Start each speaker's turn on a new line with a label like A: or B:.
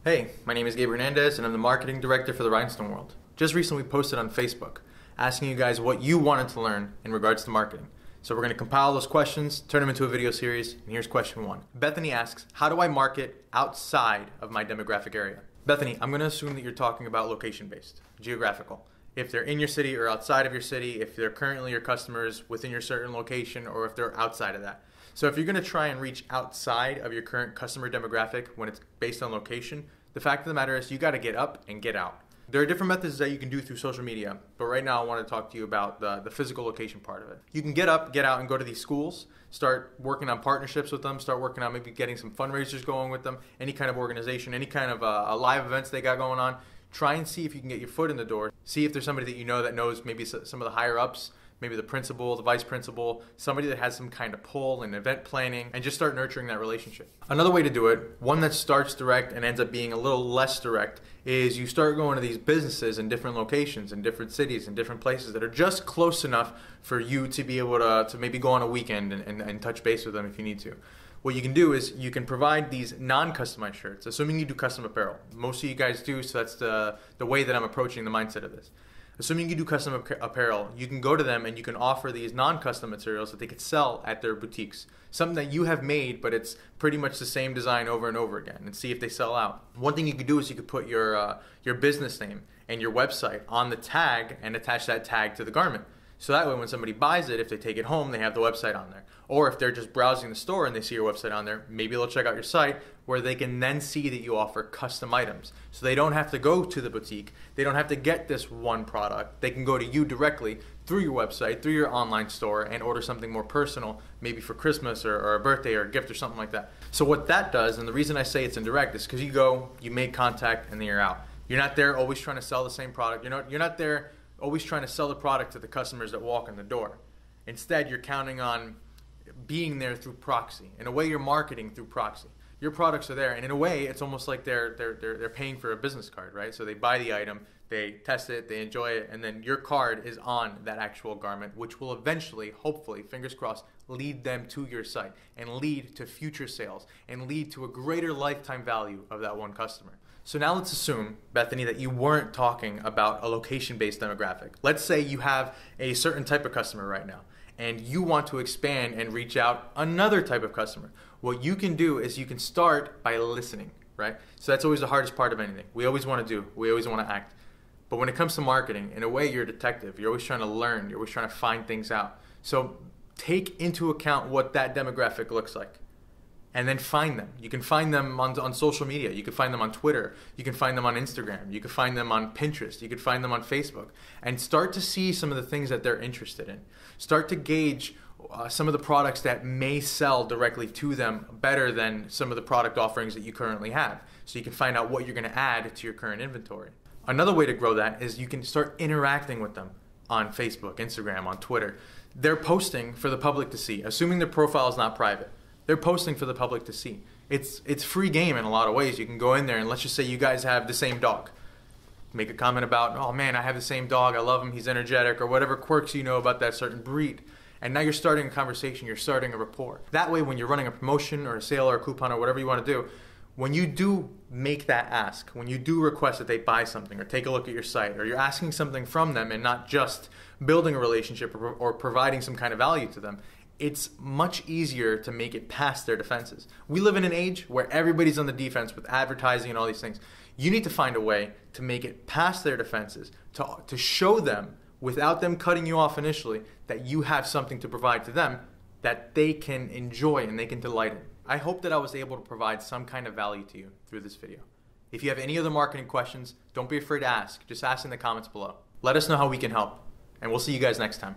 A: Hey, my name is Gabe Hernandez and I'm the marketing director for the Rhinestone World. Just recently posted on Facebook asking you guys what you wanted to learn in regards to marketing. So we're going to compile those questions, turn them into a video series, and here's question 1. Bethany asks, how do I market outside of my demographic area? Bethany, I'm going to assume that you're talking about location-based, geographical. If they're in your city or outside of your city, if they're currently your customers within your certain location, or if they're outside of that. So if you're going to try and reach outside of your current customer demographic when it's based on location, the fact of the matter is you got to get up and get out. There are different methods that you can do through social media, but right now I want to talk to you about the physical location part of it. You can get up, get out, and go to these schools, start working on partnerships with them, start working on maybe getting some fundraisers going with them, any kind of organization, any kind of live events they got going on. Try and see if you can get your foot in the door. See if there's somebody that you know that knows maybe some of the higher ups, maybe the principal, the vice principal, somebody that has some kind of pull in event planning, and just start nurturing that relationship. Another way to do it, one that starts direct and ends up being a little less direct, is you start going to these businesses in different locations, in different cities, in different places that are just close enough for you to be able to maybe go on a weekend and touch base with them if you need to. What you can do is you can provide these non-customized shirts, assuming you do custom apparel. Most of you guys do, so that's the way that I'm approaching the mindset of this. Assuming you do custom apparel, you can go to them and you can offer these non-custom materials that they could sell at their boutiques. Something that you have made, but it's pretty much the same design over and over again, and see if they sell out. One thing you could do is you could put your business name and your website on the tag and attach that tag to the garment. So that way when somebody buys it, if they take it home, they have the website on there. Or if they're just browsing the store and they see your website on there, maybe they'll check out your site where they can then see that you offer custom items. So they don't have to go to the boutique. They don't have to get this one product. They can go to you directly through your website, through your online store, and order something more personal, maybe for Christmas or a birthday or a gift or something like that. So what that does, and the reason I say it's indirect, is because you go, you make contact, and then you're out. You're not there always trying to sell the same product. You're not there always trying to sell the product to the customers that walk in the door. Instead, you're counting on being there through proxy. In a way, you're marketing through proxy. Your products are there, and in a way, it's almost like they're paying for a business card, right? So they buy the item, they test it, they enjoy it, and then your card is on that actual garment, which will eventually, hopefully, fingers crossed, lead them to your site and lead to future sales and lead to a greater lifetime value of that one customer. So now let's assume, Bethany, that you weren't talking about a location-based demographic. Let's say you have a certain type of customer right now, and you want to expand and reach out another type of customer. What you can do is you can start by listening, right? So that's always the hardest part of anything. We always want to do, we always want to act. But when it comes to marketing, in a way, you're a detective. You're always trying to learn. You're always trying to find things out. So take into account what that demographic looks like. And then find them. You can find them on social media. You can find them on Twitter. You can find them on Instagram. You can find them on Pinterest. You can find them on Facebook. And start to see some of the things that they're interested in. Start to gauge some of the products that may sell directly to them better than some of the product offerings that you currently have. So you can find out what you're going to add to your current inventory. Another way to grow that is you can start interacting with them on Facebook, Instagram, on Twitter. They're posting for the public to see, assuming their profile is not private. They're posting for the public to see. It's free game in a lot of ways. You can go in there and let's just say you guys have the same dog. Make a comment about, oh man, I have the same dog, I love him, he's energetic, or whatever quirks you know about that certain breed. And now you're starting a conversation, you're starting a rapport. That way when you're running a promotion or a sale or a coupon or whatever you want to do, when you do make that ask, when you do request that they buy something or take a look at your site, or you're asking something from them and not just building a relationship or providing some kind of value to them, it's much easier to make it past their defenses. We live in an age where everybody's on the defense with advertising and all these things. You need to find a way to make it past their defenses, to show them, without them cutting you off initially, that you have something to provide to them that they can enjoy and they can delight in. I hope that I was able to provide some kind of value to you through this video. If you have any other marketing questions, don't be afraid to ask. Just ask in the comments below. Let us know how we can help, and we'll see you guys next time.